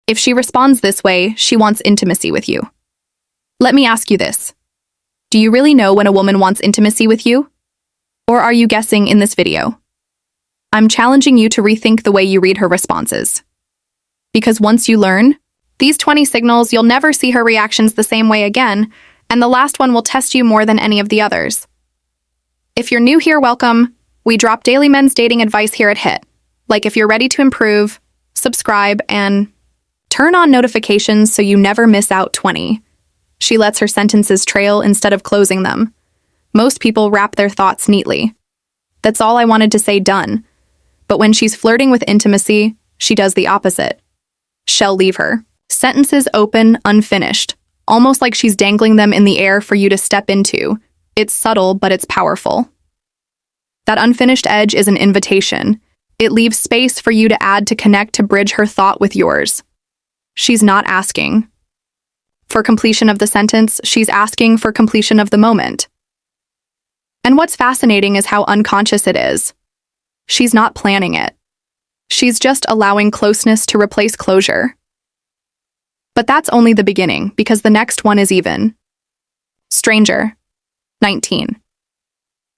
If she responds this way, she wants intimacy with you. Let me ask you this. Do you really know when a woman wants intimacy with you? Or are you guessing in this video? I'm challenging you to rethink the way you read her responses. Because once you learn these 20 signals, you'll never see her reactions the same way again, and the last one will test you more than any of the others. If you're new here, welcome. We drop daily men's dating advice here at HIT. Like if you're ready to improve, subscribe, and turn on notifications so you never miss out 20. She lets her sentences trail instead of closing them. Most people wrap their thoughts neatly. That's all I wanted to say, done. But when she's flirting with intimacy, she does the opposite. She'll leave her sentences open, unfinished, almost like she's dangling them in the air for you to step into. It's subtle, but it's powerful. That unfinished edge is an invitation. It leaves space for you to add, to connect, to bridge her thought with yours. She's not asking for completion of the sentence, she's asking for completion of the moment. And what's fascinating is how unconscious it is. She's not planning it. She's just allowing closeness to replace closure. But that's only the beginning, because the next one is even stranger. 19.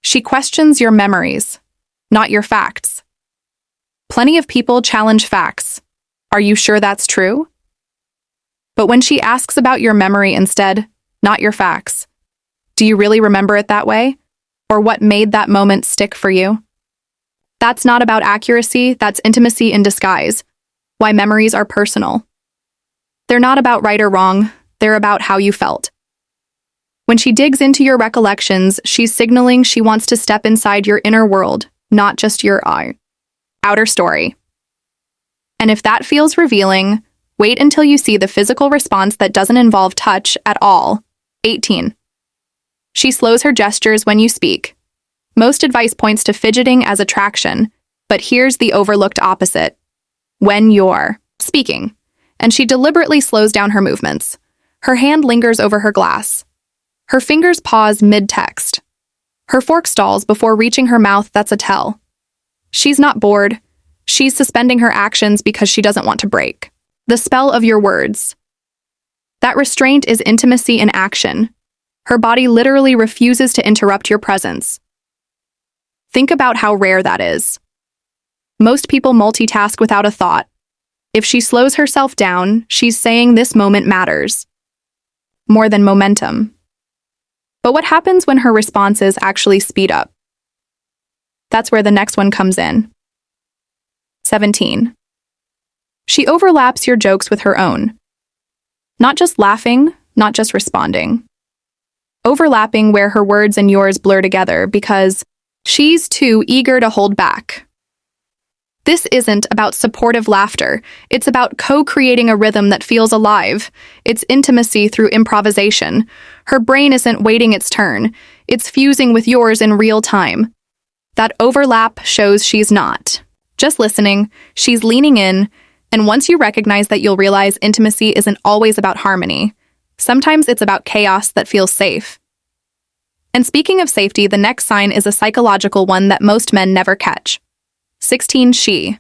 She questions your memories, not your facts. Plenty of people challenge facts. Are you sure that's true? But when she asks about your memory instead, not your facts, do you really remember it that way? Or what made that moment stick for you? That's not about accuracy, that's intimacy in disguise. Why memories are personal. They're not about right or wrong, they're about how you felt. When she digs into your recollections, she's signaling she wants to step inside your inner world, not just your outer story. And if that feels revealing, wait until you see the physical response that doesn't involve touch at all. 18. She slows her gestures when you speak. Most advice points to fidgeting as attraction, but here's the overlooked opposite. When you're speaking, and she deliberately slows down her movements. Her hand lingers over her glass. Her fingers pause mid-text. Her fork stalls before reaching her mouth, that's a tell. She's not bored. She's suspending her actions because she doesn't want to break the spell of your words. That restraint is intimacy in action. Her body literally refuses to interrupt your presence. Think about how rare that is. Most people multitask without a thought. If she slows herself down, she's saying this moment matters. More than momentum. But what happens when her responses actually speed up? That's where the next one comes in. 17. She overlaps your jokes with her own. Not just laughing, not just responding. Overlapping where her words and yours blur together because she's too eager to hold back. This isn't about supportive laughter. It's about co-creating a rhythm that feels alive. It's intimacy through improvisation. Her brain isn't waiting its turn. It's fusing with yours in real time. That overlap shows she's not just listening, she's leaning in, and once you recognize that, you'll realize intimacy isn't always about harmony. Sometimes it's about chaos that feels safe. And speaking of safety, the next sign is a psychological one that most men never catch. 16. She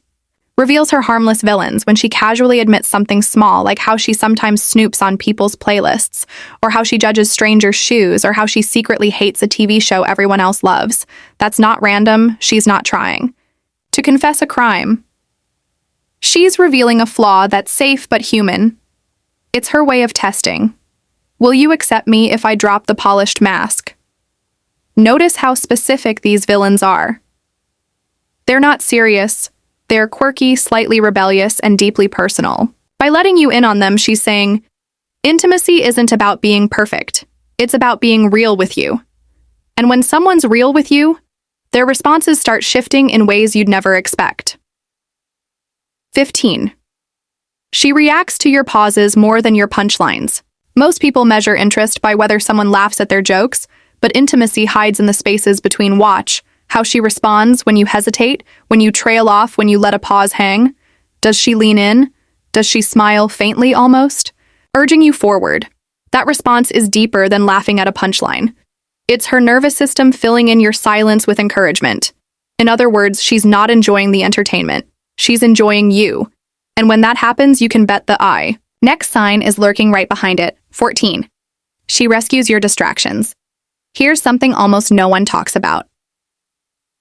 reveals her harmless villains when she casually admits something small, like how she sometimes snoops on people's playlists, or how she judges strangers' shoes, or how she secretly hates a TV show everyone else loves. That's not random, she's not trying to confess a crime. She's revealing a flaw that's safe but human. It's her way of testing. Will you accept me if I drop the polished mask? Notice how specific these villains are. They're not serious. They're quirky, slightly rebellious, and deeply personal. By letting you in on them, she's saying, intimacy isn't about being perfect. It's about being real with you. And when someone's real with you, their responses start shifting in ways you'd never expect. 15. She reacts to your pauses more than your punchlines. Most people measure interest by whether someone laughs at their jokes, but intimacy hides in the spaces between. Watch how she responds when you hesitate, when you trail off, when you let a pause hang. Does she lean in? Does she smile faintly almost, urging you forward? That response is deeper than laughing at a punchline. It's her nervous system filling in your silence with encouragement. In other words, she's not enjoying the entertainment. She's enjoying you. And when that happens, you can bet the eye. Next sign is lurking right behind it. 14. She rescues your distractions. Here's something almost no one talks about.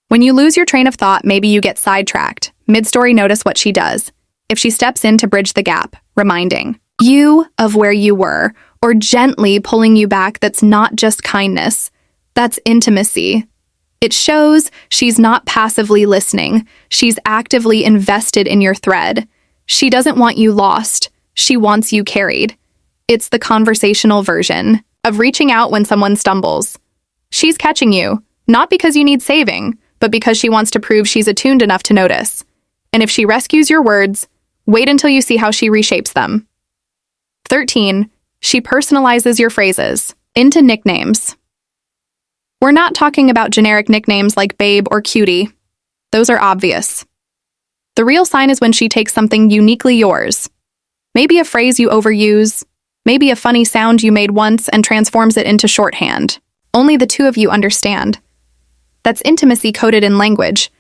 When you lose your train of thought, maybe you get sidetracked. Mid-story, notice what she does. If she steps in to bridge the gap, reminding you of where you were, or gently pulling you back, that's not just kindness. That's intimacy. It shows she's not passively listening. She's actively invested in your thread. She doesn't want you lost. She wants you carried. It's the conversational version of reaching out when someone stumbles. She's catching you, not because you need saving, but because she wants to prove she's attuned enough to notice. And if she rescues your words, wait until you see how she reshapes them. 13. She personalizes your phrases into nicknames. We're not talking about generic nicknames like babe or cutie. Those are obvious. The real sign is when she takes something uniquely yours. Maybe a phrase you overuse, maybe a funny sound you made once, and transforms it into shorthand. Only the two of you understand. That's intimacy coded in language.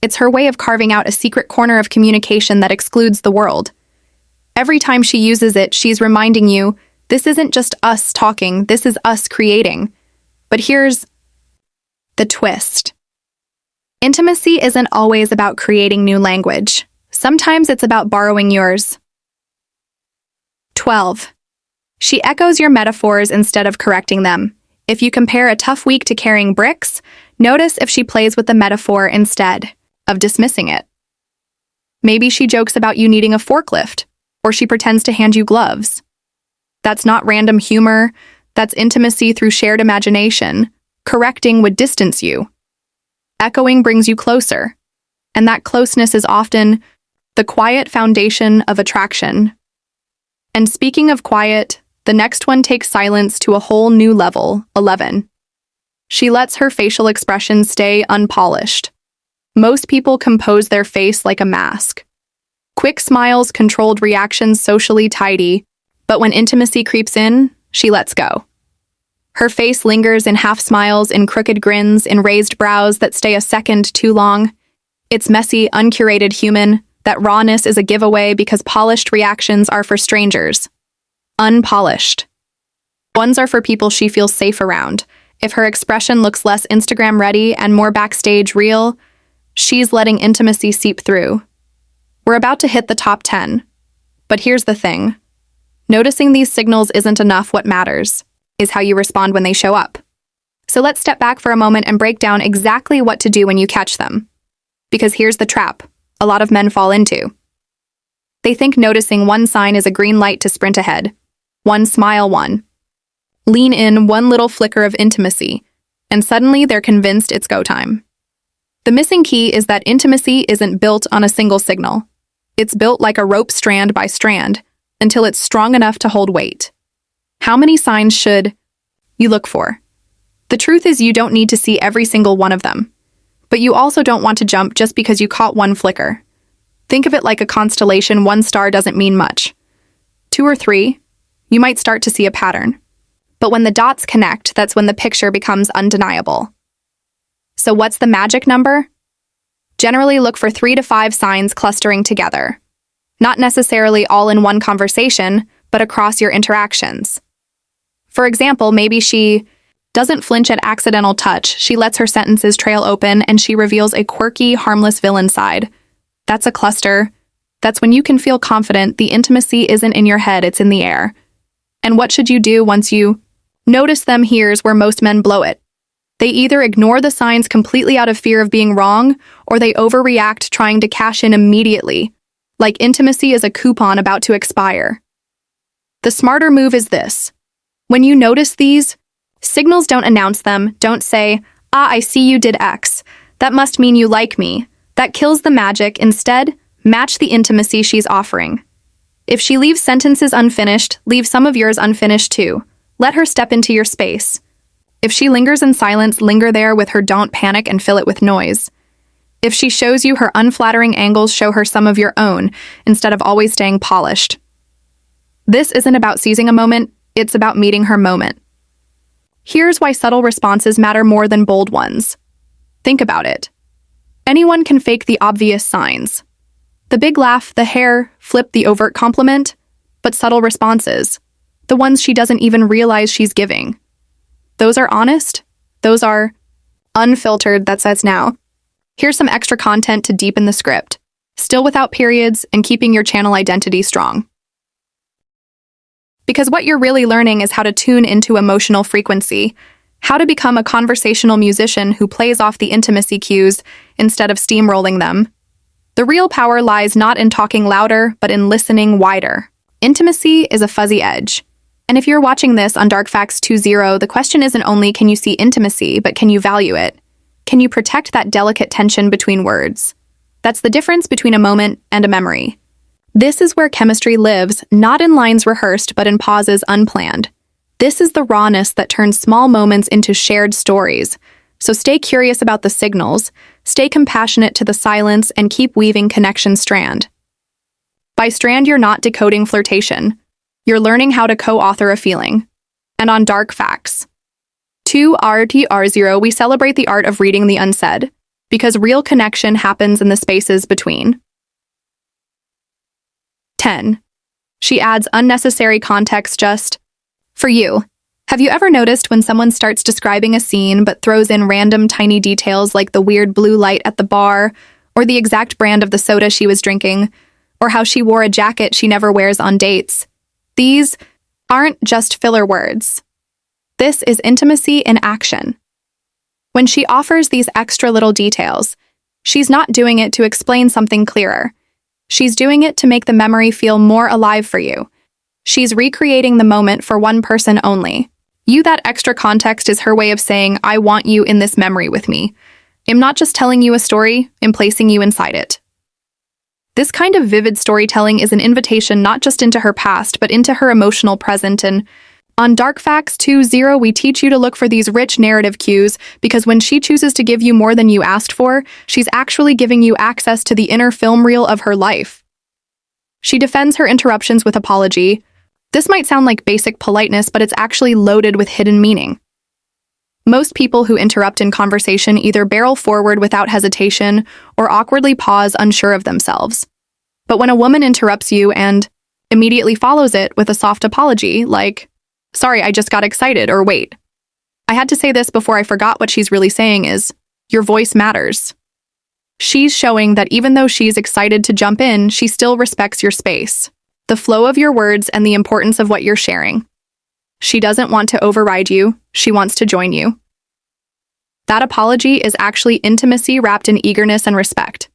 It's her way of carving out a secret corner of communication that excludes the world. Every time she uses it, she's reminding you, this isn't just us talking, this is us creating. But here's the twist. Intimacy isn't always about creating new language. Sometimes it's about borrowing yours. 12. She echoes your metaphors instead of correcting them. If you compare a tough week to carrying bricks, notice if she plays with the metaphor instead of dismissing it. Maybe she jokes about you needing a forklift, or she pretends to hand you gloves. That's not random humor. That's intimacy through shared imagination. Correcting would distance you. Echoing brings you closer. And that closeness is often the quiet foundation of attraction. And speaking of quiet, the next one takes silence to a whole new level. 11. She lets her facial expressions stay unpolished. Most people compose their face like a mask. Quick smiles, controlled reactions, socially tidy. But when intimacy creeps in, she lets go. Her face lingers in half smiles, in crooked grins, in raised brows that stay a second too long. It's messy, uncurated human. That rawness is a giveaway because polished reactions are for strangers. Unpolished ones are for people she feels safe around. If her expression looks less Instagram ready and more backstage real, she's letting intimacy seep through. We're about to hit the top 10. But here's the thing. Noticing these signals isn't enough. What matters is how you respond when they show up. So let's step back for a moment and break down exactly what to do when you catch them. Because here's the trap a lot of men fall into. They think noticing one sign is a green light to sprint ahead. One smile, one lean in, one little flicker of intimacy, and suddenly they're convinced it's go time. The missing key is that intimacy isn't built on a single signal. It's built like a rope, strand by strand, until it's strong enough to hold weight. How many signs should you look for? The truth is you don't need to see every single one of them. But you also don't want to jump just because you caught one flicker. Think of it like a constellation. One star doesn't mean much. 2 or 3, you might start to see a pattern. But when the dots connect, that's when the picture becomes undeniable. So what's the magic number? Generally look for 3 to 5 signs clustering together. Not necessarily all in one conversation, but across your interactions. For example, maybe she doesn't flinch at accidental touch, she lets her sentences trail open, and she reveals a quirky, harmless villain side. That's a cluster. That's when you can feel confident the intimacy isn't in your head, it's in the air. And what should you do once you notice them? Here's where most men blow it. They either ignore the signs completely out of fear of being wrong, or they overreact trying to cash in immediately, like intimacy is a coupon about to expire. The smarter move is this. When you notice these signals, don't announce them. Don't say, I see you did X. That must mean you like me. That kills the magic. Instead, match the intimacy she's offering. If she leaves sentences unfinished, leave some of yours unfinished too. Let her step into your space. If she lingers in silence, linger there with her. Don't panic and fill it with noise. If she shows you her unflattering angles, show her some of your own, instead of always staying polished. This isn't about seizing a moment, it's about meeting her moment. Here's why subtle responses matter more than bold ones. Think about it. Anyone can fake the obvious signs. The big laugh, the hair flip, the overt compliment, but subtle responses, the ones she doesn't even realize she's giving. Those are honest. Those are unfiltered, that says now. Here's some extra content to deepen the script, still without periods and keeping your channel identity strong. Because what you're really learning is how to tune into emotional frequency, how to become a conversational musician who plays off the intimacy cues instead of steamrolling them. The real power lies not in talking louder, but in listening wider. Intimacy is a fuzzy edge. And if you're watching this on Dark Facts 2.0, the question isn't only can you see intimacy, but can you value it? Can you protect that delicate tension between words? That's the difference between a moment and a memory. This is where chemistry lives, not in lines rehearsed, but in pauses unplanned. This is the rawness that turns small moments into shared stories. So stay curious about the signals, stay compassionate to the silence, and keep weaving connection strand. By strand, you're not decoding flirtation. You're learning how to co-author a feeling. And on Dark Facts 2.0, we celebrate the art of reading the unsaid, because real connection happens in the spaces between. 10. She adds unnecessary context just for you. Have you ever noticed when someone starts describing a scene but throws in random tiny details like the weird blue light at the bar, or the exact brand of the soda she was drinking, or how she wore a jacket she never wears on dates? These aren't just filler words. This is intimacy in action. When she offers these extra little details, she's not doing it to explain something clearer. She's doing it to make the memory feel more alive for you. She's recreating the moment for one person only. That extra context is her way of saying, I want you in this memory with me. I'm not just telling you a story, I'm placing you inside it. This kind of vivid storytelling is an invitation not just into her past, but into her emotional present. And on Dark Facts 2.0, we teach you to look for these rich narrative cues, because when she chooses to give you more than you asked for, she's actually giving you access to the inner film reel of her life. She defends her interruptions with apology. This might sound like basic politeness, but it's actually loaded with hidden meaning. Most people who interrupt in conversation either barrel forward without hesitation or awkwardly pause, unsure of themselves. But when a woman interrupts you and immediately follows it with a soft apology, like, sorry, I just got excited, or wait, I had to say this before I forgot, what she's really saying is, your voice matters. She's showing that even though she's excited to jump in, she still respects your space, the flow of your words, and the importance of what you're sharing. She doesn't want to override you, she wants to join you. That apology is actually intimacy wrapped in eagerness and respect.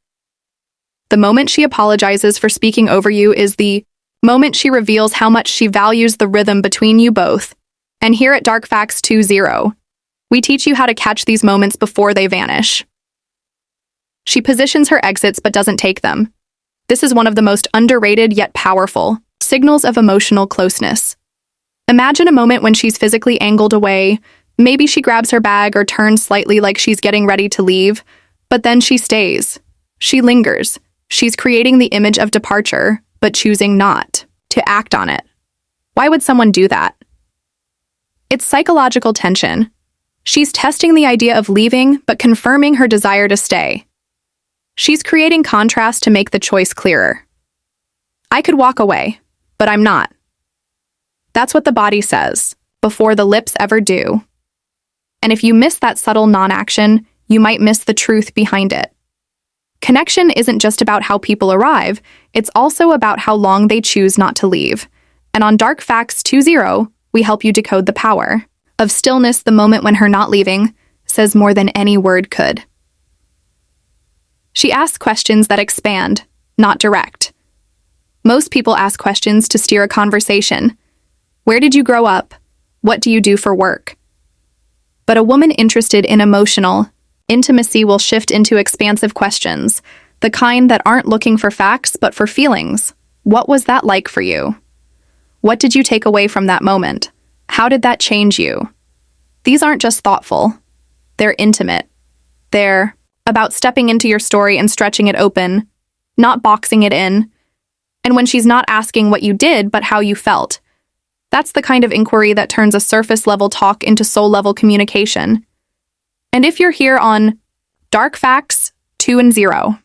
The moment she apologizes for speaking over you is the moment she reveals how much she values the rhythm between you both. And here at Dark Facts 2.0, we teach you how to catch these moments before they vanish. She positions her exits but doesn't take them. This is one of the most underrated yet powerful signals of emotional closeness. Imagine a moment when she's physically angled away. Maybe she grabs her bag or turns slightly like she's getting ready to leave, but then she stays. She lingers. She's creating the image of departure, but choosing not to act on it. Why would someone do that? It's psychological tension. She's testing the idea of leaving, but confirming her desire to stay. She's creating contrast to make the choice clearer. I could walk away, but I'm not. That's what the body says, before the lips ever do. And if you miss that subtle non-action, you might miss the truth behind it. Connection isn't just about how people arrive, it's also about how long they choose not to leave. And on Dark Facts 2.0, we help you decode the power of stillness. The moment when her not leaving says more than any word could. She asks questions that expand, not direct. Most people ask questions to steer a conversation. Where did you grow up? What do you do for work? But a woman interested in emotional intimacy will shift into expansive questions, the kind that aren't looking for facts but for feelings. What was that like for you? What did you take away from that moment? How did that change you? These aren't just thoughtful. They're intimate. They're about stepping into your story and stretching it open, not boxing it in. And when she's not asking what you did, but how you felt, that's the kind of inquiry that turns a surface-level talk into soul-level communication. And if you're here on Dark Facts 2.0,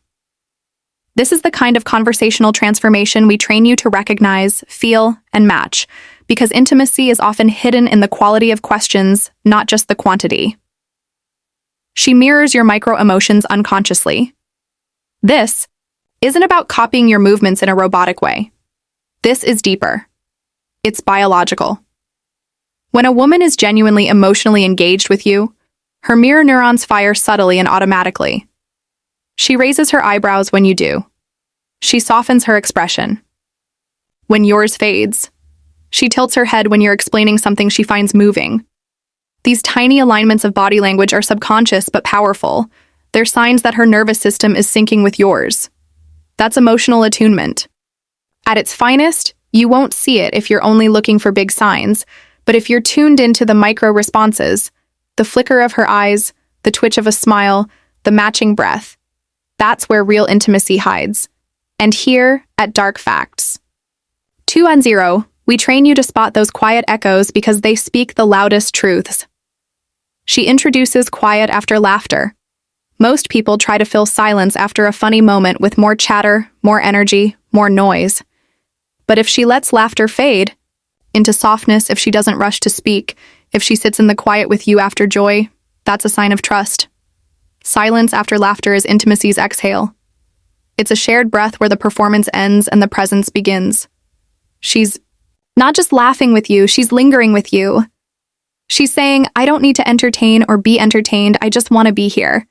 This is the kind of conversational transformation we train you to recognize, feel, and match, because intimacy is often hidden in the quality of questions, not just the quantity. She mirrors your micro-emotions unconsciously. This isn't about copying your movements in a robotic way. This is deeper. It's biological. When a woman is genuinely emotionally engaged with you, her mirror neurons fire subtly and automatically. She raises her eyebrows when you do. She softens her expression. When yours fades, she tilts her head when you're explaining something she finds moving. These tiny alignments of body language are subconscious but powerful. They're signs that her nervous system is syncing with yours. That's emotional attunement. At its finest, you won't see it if you're only looking for big signs, but if you're tuned into the micro responses, the flicker of her eyes, the twitch of a smile, the matching breath, that's where real intimacy hides. And here, at Dark Facts 210, we train you to spot those quiet echoes because they speak the loudest truths. She introduces quiet after laughter. Most people try to fill silence after a funny moment with more chatter, more energy, more noise. But if she lets laughter fade into softness, if she doesn't rush to speak, if she sits in the quiet with you after joy, that's a sign of trust. Silence after laughter is intimacy's exhale. It's a shared breath where the performance ends and the presence begins. She's not just laughing with you, she's lingering with you. She's saying, I don't need to entertain or be entertained, I just want to be here.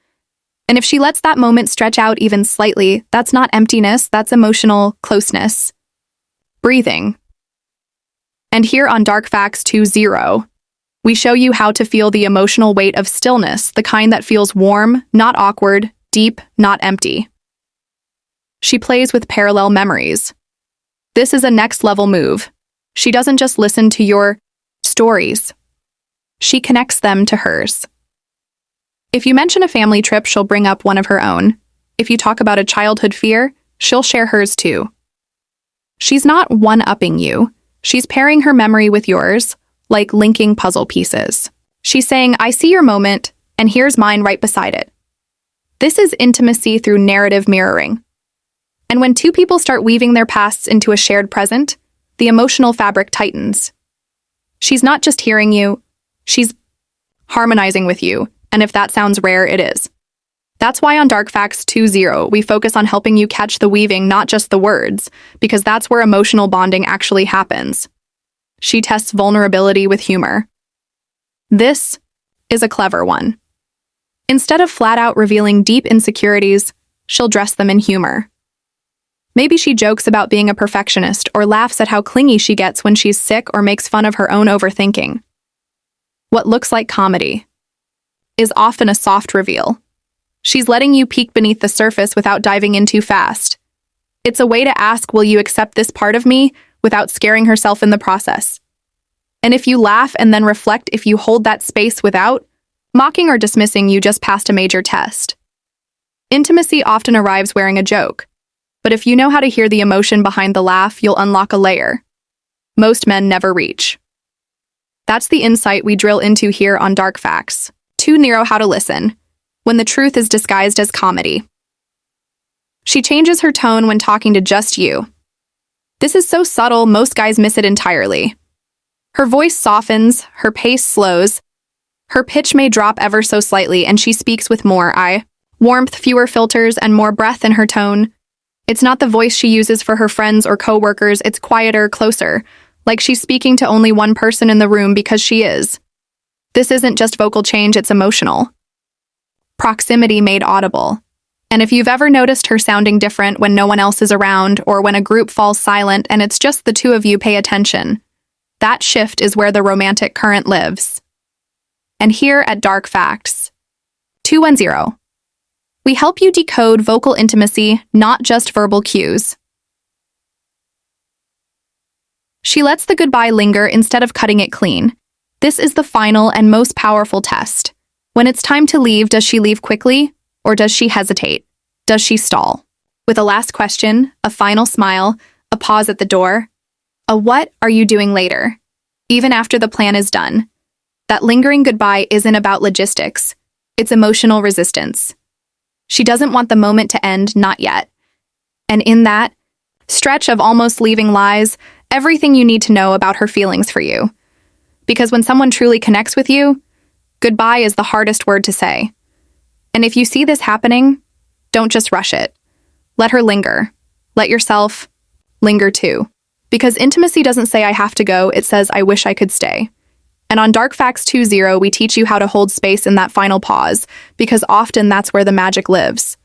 And if she lets that moment stretch out even slightly, that's not emptiness, that's emotional closeness. Breathing. And here on Dark Facts 2.0, we show you how to feel the emotional weight of stillness, the kind that feels warm, not awkward, deep, not empty. She plays with parallel memories. This is a next-level move. She doesn't just listen to your stories. She connects them to hers. If you mention a family trip, she'll bring up one of her own. If you talk about a childhood fear, she'll share hers too. She's not one-upping you. She's pairing her memory with yours, like linking puzzle pieces. She's saying, I see your moment, and here's mine right beside it. This is intimacy through narrative mirroring. And when two people start weaving their pasts into a shared present, the emotional fabric tightens. She's not just hearing you, she's harmonizing with you, and if that sounds rare, it is. That's why on Dark Facts 2.0, we focus on helping you catch the weaving, not just the words, because that's where emotional bonding actually happens. She tests vulnerability with humor. This is a clever one. Instead of flat-out revealing deep insecurities, she'll dress them in humor. Maybe she jokes about being a perfectionist or laughs at how clingy she gets when she's sick or makes fun of her own overthinking. What looks like comedy is often a soft reveal. She's letting you peek beneath the surface without diving in too fast. It's a way to ask, will you accept this part of me, without scaring herself in the process. And if you laugh and then reflect, if you hold that space without mocking or dismissing, you just passed a major test. Intimacy often arrives wearing a joke, but if you know how to hear the emotion behind the laugh, you'll unlock a layer most men never reach. That's the insight we drill into here on Dark Facts 2.0, how to listen when the truth is disguised as comedy. She changes her tone when talking to just you. This is so subtle, most guys miss it entirely. Her voice softens, her pace slows, her pitch may drop ever so slightly, and she speaks with more warmth, fewer filters, and more breath in her tone. It's not the voice she uses for her friends or coworkers, it's quieter, closer, like she's speaking to only one person in the room because she is. This isn't just vocal change, it's emotional. Proximity made audible. And if you've ever noticed her sounding different when no one else is around, or when a group falls silent and it's just the two of you, pay attention. That shift is where the romantic current lives. And here at Dark Facts 210, we help you decode vocal intimacy, not just verbal cues. She lets the goodbye linger instead of cutting it clean. This is the final and most powerful test. When it's time to leave, does she leave quickly? Or does she hesitate? Does she stall? With a last question, a final smile, a pause at the door, a what are you doing later? Even after the plan is done. That lingering goodbye isn't about logistics. It's emotional resistance. She doesn't want the moment to end, not yet. And in that stretch of almost leaving lies everything you need to know about her feelings for you. Because when someone truly connects with you, goodbye is the hardest word to say. And if you see this happening, don't just rush it. Let her linger. Let yourself linger too. Because intimacy doesn't say I have to go, it says I wish I could stay. And on Dark Facts 2.0, we teach you how to hold space in that final pause, because often that's where the magic lives.